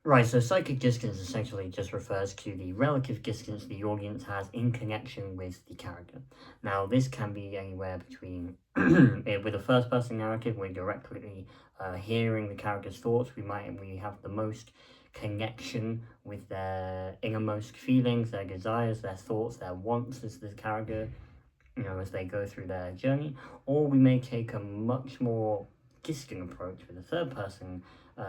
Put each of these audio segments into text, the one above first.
Right, so psychic distance essentially just refers to the relative distance the audience has in connection with the character. Now, this can be anywhere between, with a first person narrative, we're directly hearing the character's thoughts. We have the most connection with their innermost feelings, their desires, their thoughts, their wants as the character, as they go through their journey. Or we may take a much more distant approach with a third person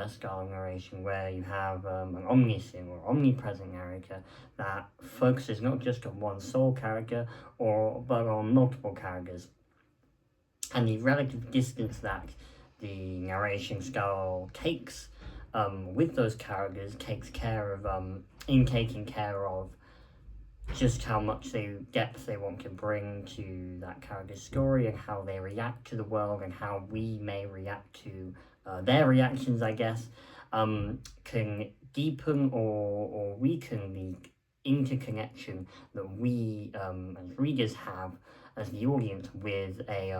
style of narration where you have an omniscient or omnipresent narrator that focuses not just on one sole character but on multiple characters, and the relative distance that the narration style takes with those characters takes care of in taking care of just how much depth they want to bring to that character's story and how they react to the world and how we may react to their reactions, I guess, can deepen or weaken the interconnection that we as readers have as the audience with a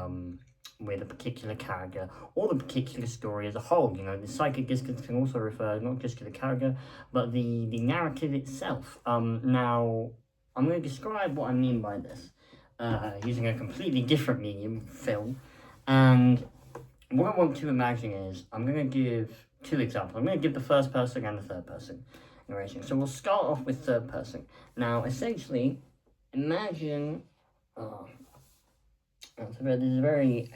particular character or the particular story as a whole. The psychic distance can also refer not just to the character, but the narrative itself. Now, I'm going to describe what I mean by this using a completely different medium, film. And what I want to imagine is I'm going to give two examples. I'm going to give the first person and the third person narration. So we'll start off with third person. Now, essentially, imagine. This is a very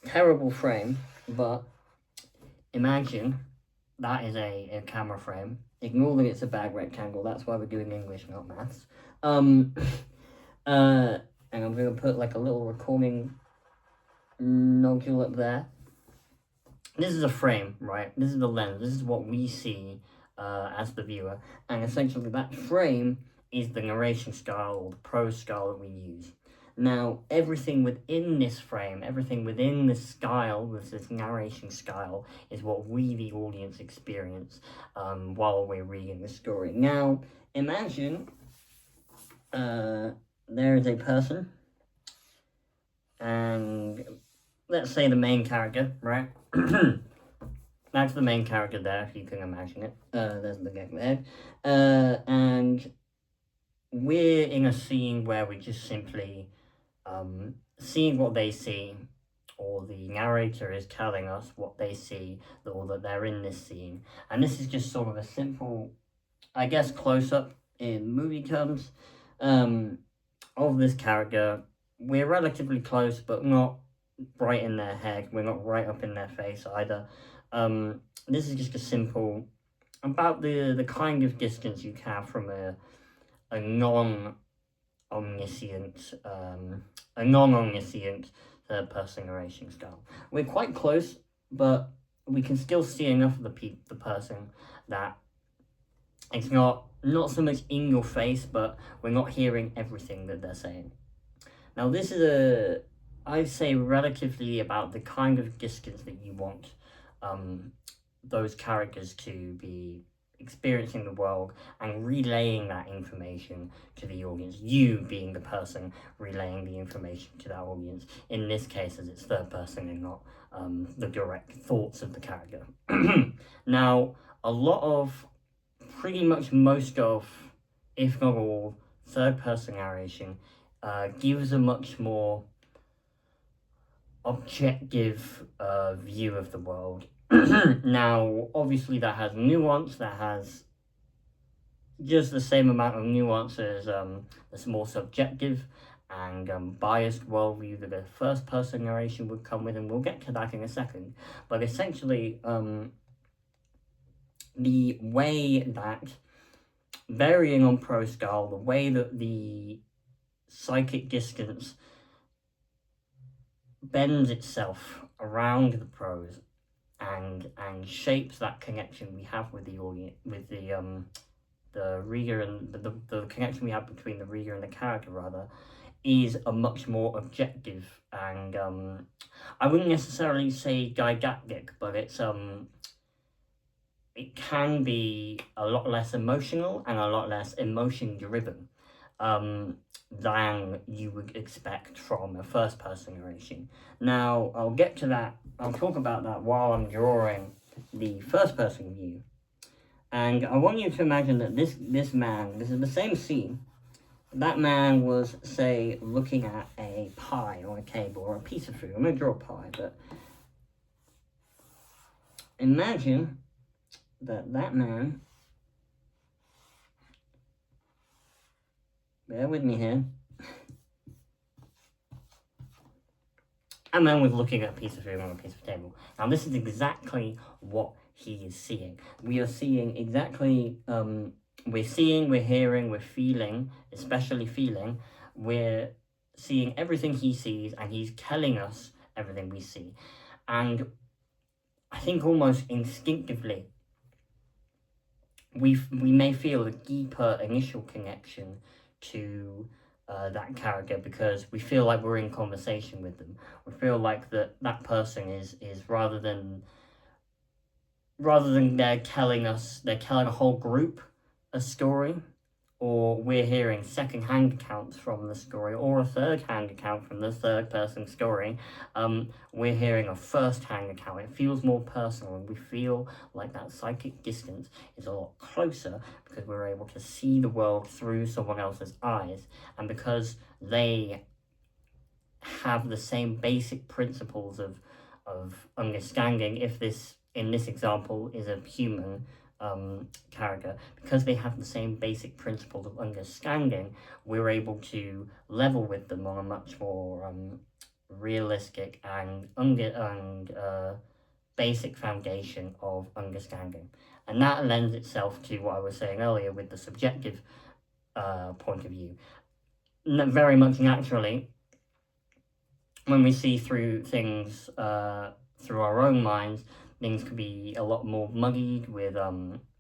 terrible frame, but imagine that is a camera frame. Ignore that it's a bag rectangle. That's why we're doing English, not maths. And I'm going to put like a little recording nodule up there. This is a frame, right? This is the lens. This is what we see as the viewer. And essentially that frame is the narration style or the prose style that we use. Now, everything within this frame, everything within this style, with this narration style, is what we, the audience, experience while we're reading the story. Now, imagine there is a person, and let's say the main character, right? That's the main character there, if you can imagine it. There's the game there. And we're in a scene where we just simply seeing what they see, or the narrator is telling us what they see, or that they're in this scene. And this is just sort of a simple, I guess, close-up in movie terms of this character. We're relatively close, but not right in their head. We're not right up in their face either. This is just a simple, about the kind of distance you have from a non-omniscient third person narration style. We're quite close, but we can still see enough of the person that it's not so much in your face, but we're not hearing everything that they're saying. Now, this is I'd say relatively about the kind of distance that you want those characters to be experiencing the world and relaying that information to the audience, you being the person relaying the information to that audience, in this case as it's third person and not the direct thoughts of the character. Now, a lot of, pretty much most of, if not all, third person narration gives a much more objective view of the world. Now, obviously, that has nuance, that has just the same amount of nuance as this more subjective and biased worldview that a first person narration would come with, and we'll get to that in a second. But essentially, the way that, varying on prose style, the way that the psychic distance bends itself around the prose and shapes that connection we have with the audience, with the reader, and the connection we have between the reader and the character, rather, is a much more objective and I wouldn't necessarily say didactic, but it can be a lot less emotional and a lot less emotion driven than you would expect from a first person narration. Now, I'll get to that, I'll talk about that while I'm drawing the first person view And I want you to imagine that this man, this is the same scene. That man was, say, looking at a pie on a table or a piece of food. I'm going to draw a pie, but imagine that man, bear with me here, and then was looking at a piece of food on a piece of table. Now, this is exactly what he is seeing. We are seeing exactly, we're seeing, we're hearing, we're feeling, especially feeling, we're seeing everything he sees, and he's telling us everything we see. And I think almost instinctively, we may feel a deeper initial connection to that character because we feel like we're in conversation with them. We feel like that person is rather than they're telling a whole group a story, or we're hearing second-hand accounts from the story, or a third-hand account from the third person story, we're hearing a first-hand account. It feels more personal, and we feel like that psychic distance is a lot closer because we're able to see the world through someone else's eyes, and because they have the same basic principles of understanding. If this, in this example, is a human character, because they have the same basic principles of understanding, we're able to level with them on a much more realistic and basic foundation of understanding. And that lends itself to what I was saying earlier with the subjective point of view. Very much naturally, when we see through things through our own minds, things can be a lot more muddied with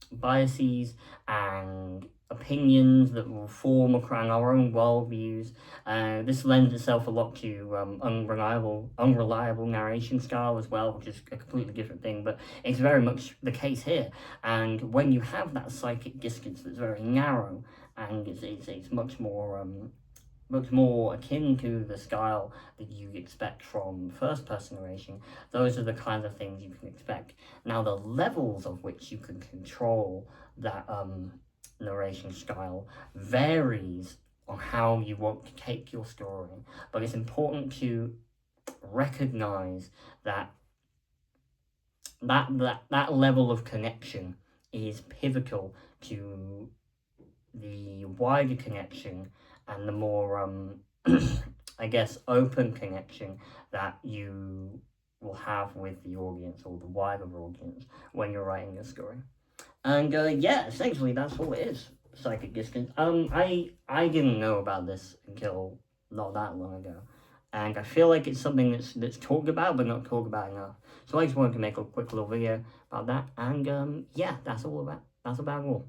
biases and opinions that will form around our own worldviews. This lends itself a lot to unreliable narration style as well, which is a completely different thing, but it's very much the case here. And when you have that psychic distance that's very narrow, and it's much more akin to the style that you expect from first-person narration, those are the kinds of things you can expect. Now, the levels of which you can control that narration style varies on how you want to take your story, but it's important to recognize that level of connection is pivotal to the wider connection and the more, I guess, open connection that you will have with the audience or the wider audience when you're writing a story. And yeah, essentially that's all it is, psychic distance. I didn't know about this until not that long ago, and I feel like it's something that's talked about but not talked about enough. So I just wanted to make a quick little video about that, and yeah, that's about all.